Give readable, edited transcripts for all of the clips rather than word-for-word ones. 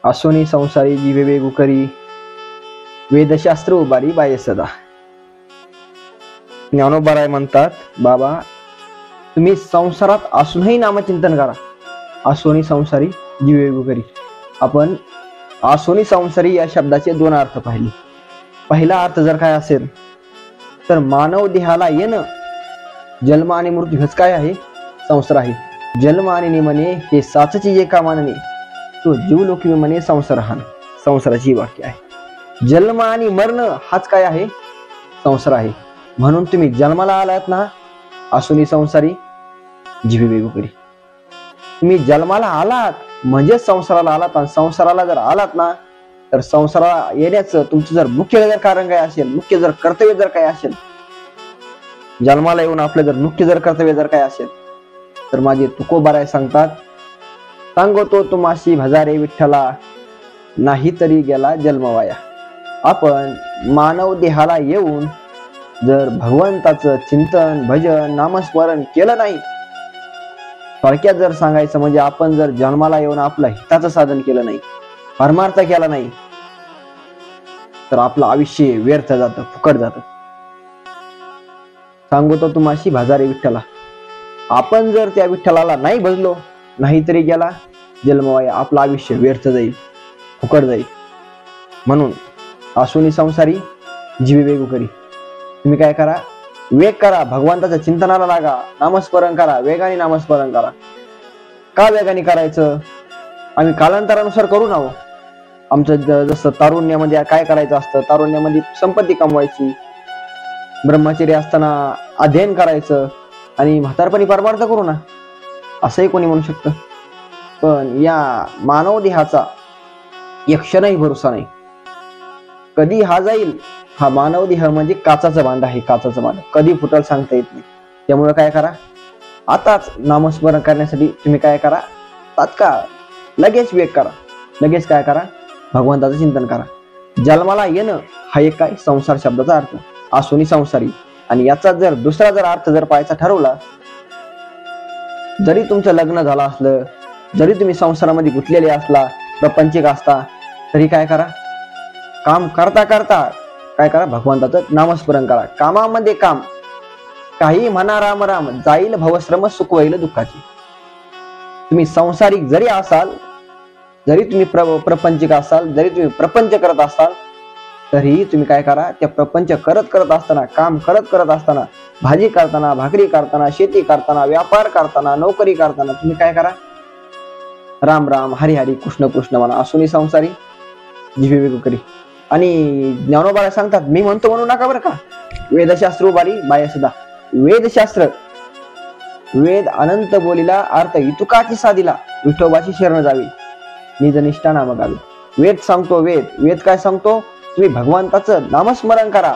आसोनी संसारी जीवे वेगू करी, वेदशास्त्र उभारी बाये सदा. ज्ञानोबाराय म्हणतात, बाबा तुम्ही संसारात असूनही नामचिंतन करा. आसोनी संसारी जीवे वेगू करी. आपण आसोनी संसारी या शब्दाचे दोन अर्थ पाहिले. पहिला अर्थ जर काय असेल तर मानव देहाला येणं, जन्म आणि मृत्यू हेच काय आहे? संसार आहे. जन्म आणि निमणे हे साचची जे का मानणे, तो जीव लोकी म्हणे संसार हान. संसाराची वाक्य आहे. जन्म आणि मरण हाच काय आहे? संसार आहे. म्हणून तुम्ही जन्माला आलात ना, आसोनी संसारी जीवे वेगू करी. तुम्ही जन्माला आलात म्हणजे संसाराला आलात, आणि संसाराला जर आलात ना तर संसाराला येण्याचं तुमचं जर मुख्य जर कारण काय असेल, मुख्य जर कर्तव्य जर काय असेल, जन्माला येऊन आपलं जर मुख्य जर कर्तव्य जर काय असेल, तर माझे तुकोबाराय सांगतात, सांगतो तुमाशी भजारे विठ्ठला, नाही तरी गेला जन्मवाया. आपण मानव देहाला येऊन जर भगवंताचं चिंतन, भजन, नामस्मरण केलं नाही, थोडक्यात जर सांगायचं म्हणजे आपण जर जन्माला येऊन आपलं हिताचं साधन केलं नाही, परमार्थ केला नाही, तर आपलं आयुष्य व्यर्थ जातं, फुकट जातं. सांगतो तुमाशी भजारे विठ्ठला. आपण जर त्या विठ्ठलाला नाही भजलो, नाहीतरी गेला जन्मवाया, आपलं आयुष्य व्यर्थ जाईल, फुकट जाईल. म्हणून आसोनी संसारी जीवे वेगू करी. तुम्ही काय करा? वेग करा, भगवंताच्या चिंतनाला लागा, नामस्मरण करा, वेगाने नामस्मरण करा. का वेगाने करायचं? आम्ही कालांतरानुसार करू ना. आमचं जसं तारुण्यामध्ये काय करायचं असतं, तारुण्यामध्ये संपत्ती कमवायची, ब्रह्मचर्य असताना अध्ययन करायचं, आणि म्हातारपणी परमार्थ करू ना, असंही कोणी म्हणू शकतं. पण या मानव देहाचा एक क्षणही भरोसा नाही, कधी हा जाईल. हा मानव देह म्हणजे काचाचं भांड आहे, काचाचं भांड कधी फुटल सांगता येत नाही. त्यामुळे काय करा, आताच नामस्मरण करण्यासाठी तुम्ही काय करा, तात्काळ लगेच वेग करा, लगेच काय करा, भगवंताचं चिंतन करा. जन्माला येणं हा एक काय संसार शब्दाचा अर्थ, आसोनी संसारी. आणि याचा जर दुसरा जर अर्थ जर पाहायचा ठरवला, जरी तुमचं लग्न झालं असलं, जरी तुम्ही संसारामध्ये गुंतलेले असला, प्रपंचिक असता, तरी काय करा, काम करता करता काय करा, भगवंताचं नामस्मरण करा. कामामध्ये काम, काही म्हणा राम राम, जाईल भवश्रम सुख होईल दुःखाची. तुम्ही संसारिक जरी असाल, जरी तुम्ही प्रपंचिक असाल, जरी तुम्ही प्रपंच करत असाल, तरी तुम्ही काय करा, त्या प्रपंच करत असताना, काम करत असताना, भाजी करताना, भाकरी करताना, शेती करताना, व्यापार करताना, नोकरी करताना तुम्ही काय करा, राम राम, हरी हरी, कृष्ण कृष्ण म्हणा. आसोनी संसारी जीवे वेगू करी. आणि ज्ञानोबाला सांगतात, मी म्हणतो म्हणू नका बरं का, वेदशास्त्र उभारी बाया सदा. वेदशास्त्र, वेद अनंत बोलीला, अर्थ इतुकाची साधीला, विठोबाची शरण जावी, निज निष्ठा नाम गावी. वेद सांगतो, वेद काय सांगतो, तुम्ही भगवंताचं नामस्मरण करा.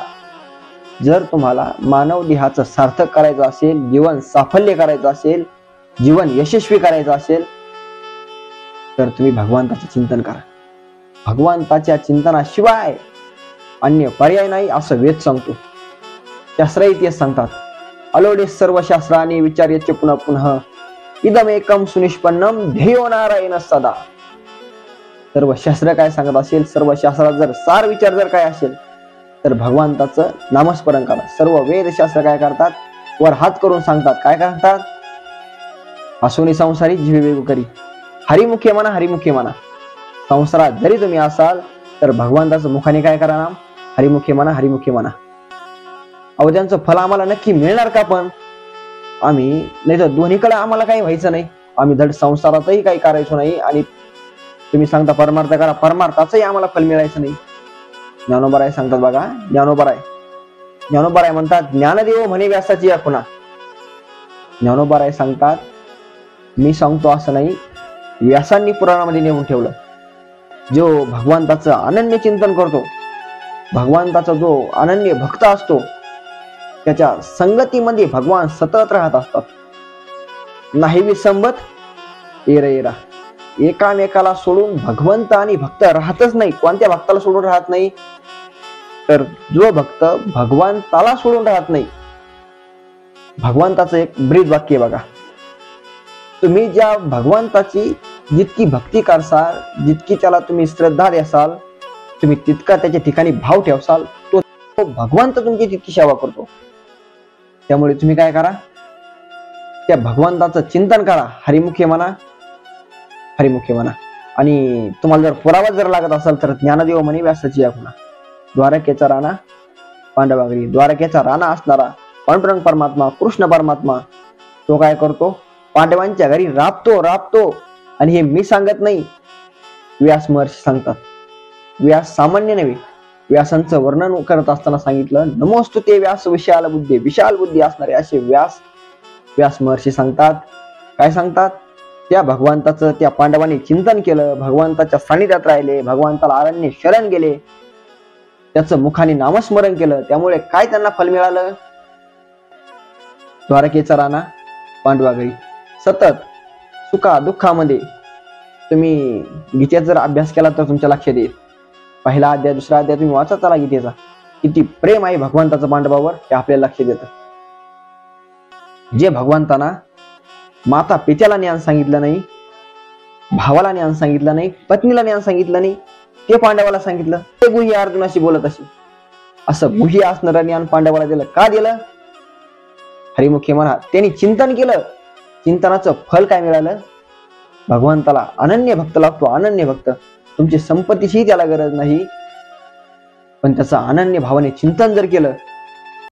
जर तुम्हाला मानव देहाचं सार्थक करायचं असेल, जीवन साफल्य करायचं असेल, जीवन यशस्वी करायचं असेल, तर तुम्ही भगवंताचं चिंतन करा. भगवंताच्या चिंतनाशिवाय अन्य पर्याय नाही, असं वेद सांगतो. शास्त्रही तेच सांगतात, अलोडे सर्व शास्त्राने विचार्यचे पुन्हा पुन्हा, इदम एकम सुनिष्पन्नम ध्येयो नारायण सदा. सर्व शास्त्र काय सांगत असेल, सर्व शास्त्रात जर सार विचार जर काय असेल, तर भगवंताचं नामस्मरण करा. सर्व वेदशास्त्र काय करतात, वर हात करून सांगतात, काय करतात, आसोनी संसारी जीवे वेगू करी. हरिमुखे म्हणा, हरिमुखे म्हणा. संसारात जरी तुम्ही असाल, तर भगवंताचं मुखाने काय करा, नाम हरिमुखे म्हणा, हरिमुखे म्हणा. अहो, त्यांचं फल आम्हाला नक्की मिळणार का? पण आम्ही नाही तर दोन्हीकडे आम्हाला काही व्हायचं नाही. आम्ही धड संसारातही काही करायचो नाही, आणि तुम्ही सांगता परमार्थ करा, परमार्थाचंही आम्हाला फल मिळायचं नाही. ज्ञानोबाराय सांगतात बघा, ज्ञानोबाराय म्हणतात, ज्ञानदेव म्हणे व्यासाची या खुणा. ज्ञानोबाराय सांगतात, मी सांगतो असं नाही, व्यासांनी पुराणामध्ये नेऊन ठेवलं. जो भगवंताचं अनन्य चिंतन करतो, भगवंताचा जो अनन्य भक्त असतो, त्याच्या संगतीमध्ये भगवान सतत राहत असतात. नाही विसंबत एरा, एकामेकाला सोडून भगवंत आणि भक्त राहतच नाही. कोणत्या भक्ताला सोडून राहत नाही? तर जो भक्त भगवंताला सोडून राहत नाही. भगवंताचं एक ब्रीद वाक्य बघा, तुम्ही ज्या भगवंताची जितकी भक्ती करसाल, जितकी त्याला तुम्ही श्रद्धा द्यासाल, तुम्ही तितका त्याच्या ठिकाणी भाव ठेवसाल, तो भगवंत तुमची तितकी सेवा करतो. त्यामुळे तुम्ही काय करा, त्या भगवंताचं चिंतन करा, हरिमुखे म्हणा, हरिमुखे म्हणा. आणि तुम्हाला जर पुरावा जर लागत असेल तर ज्ञानदेव म्हणे व्यासाची या खुणा. द्वारकेचा राणा पांडवागरी, द्वारकेचा राणा असणारा पांडुरंग परमात्मा, कृष्ण परमात्मा, तो काय करतो, पांडवांच्या घरी राबतो. आणि हे मी सांगत नाही, व्यास महर्षी सांगतात. व्यास सामान्य नव्हे, व्यासांचं वर्णन करत असताना सांगितलं, नमोस्तुते व्यास विशाल बुद्धी असणारे असे व्यास महर्षी सांगतात. काय सांगतात, त्या भगवंताचं त्या पांडवांनी चिंतन केलं, भगवंताच्या सानिध्यात राहिले, भगवंताला अरण्य शरण गेले, त्याचं मुखाने नामस्मरण केलं, त्यामुळे काय त्यांना फल मिळालं, द्वारकेचा राणा पांडवागरी. सतत सुखा दुःखामध्ये तुम्ही गीतेचा जर अभ्यास केला तर तुमच्या लक्षात येईल. पहिला अध्याय, दुसरा अध्याय तुम्ही वाचत चला गीतेचा, किती प्रेम आहे भगवंताचं पांडवावर हे आपल्याला लक्षात येतं. जे भगवंतांना माता पित्याला ज्ञान सांगितलं नाही, भावाला ज्ञान सांगितलं नाही, पत्नीला ज्ञान सांगितलं नाही, ते पांडवाला सांगितलं. ते गुह्य अर्जुनाशी बोलत असे, असं गुह्य असणारं ज्ञान पांडवाला दिलं. का दिलं, हरिमुखे म्हणा, त्यांनी चिंतन केलं, चिंतनाचं फल काय मिळालं, भगवंताला अनन्य भक्त लागतो, अनन्य भक्त. तुमची संपत्तीची त्याला गरज नाही, पण त्याचं अनन्य भावाने चिंतन जर केलं